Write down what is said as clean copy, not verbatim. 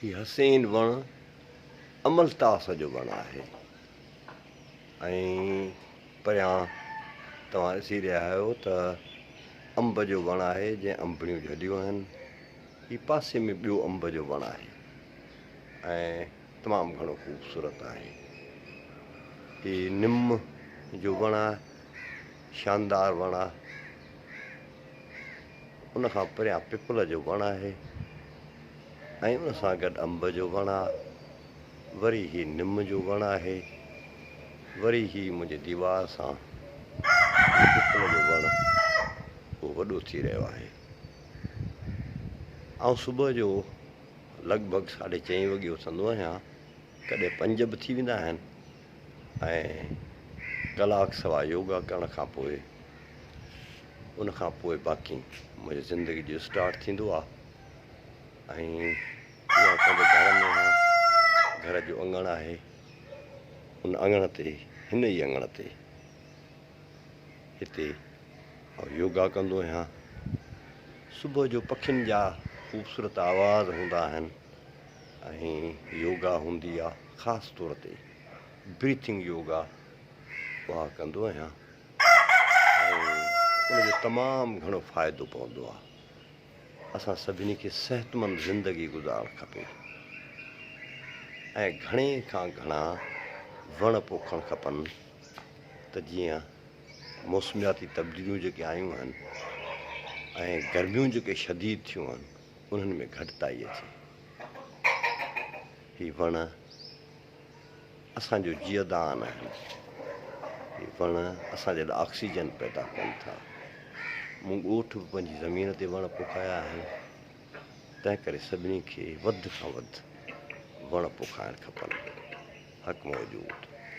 हीउ हसीन वण अमलतास जो वण आहे ऐं परियां तव्हां ॾिसी रहिया आहियो त अंब जो वण आहे जंहिं अंबड़ियूं झलियूं आहिनि। हीउ पासे में ॿियो अंब जो वण आहे ऐं तमामु घणो ख़ूबसूरत आहे। हीउ निम जो वण आहे, शानदार वण आहे। उनखां परियां पिपल जो वण आहे ऐं उन सां गॾु अंब जो वण आहे। वरी हीउ निम जो वण आहे, वरी हीउ मुंहिंजे दीवार सां पिपल जो वण उहो वॾो थी रहियो आहे। ऐं सुबुह जो लॻभॻि 4:30 वॻे उथंदो आहियां, कॾहिं 5 बि थी वेंदा आहिनि ऐं कलाकु सवा योगा करण खां पोइ उनखां पोइ बाक़ी मुंहिंजी ज़िंदगी जो स्टार्ट थींदो आहे। ऐं इहा पंहिंजे घर में आहे, घर जो अङणु आहे, उन अङण ते हिन ई अङण ते हिते योगा कंदो आहियां। सुबुह जो पखियुनि जा ख़ूबसूरत आवाज़ हूंदा आहिनि ऐं योगा हूंदी आहे, ख़ासि तौर ते ब्रीथिंग योगा उहा कंदो आहियां ऐं उनजो तमामु घणो फ़ाइदो पवंदो आहे। असां सभिनी खे सिहतमंद ज़िंदगी गुज़ारणु खपे ऐं घणे खां घणा वण पोखणु खपनि त जीअं मौसमियाती तब्दीलियूं जेके आयूं आहिनि ऐं गर्मियूं जेके शदीद थियूं आहिनि उन्हनि में घटिताई अचे। हीउ वण असांजो जीअदान आहिनि। हीउ वण असांजे लाइ ऑक्सीजन पैदा कनि था। मूं ॻोठ बि पंहिंजी ज़मीन ते वण पोखाया आहिनि, तंहिं करे सभिनी खे वधि खां वधि वण पोखाइणु खपनि। हक़ मौजूदु।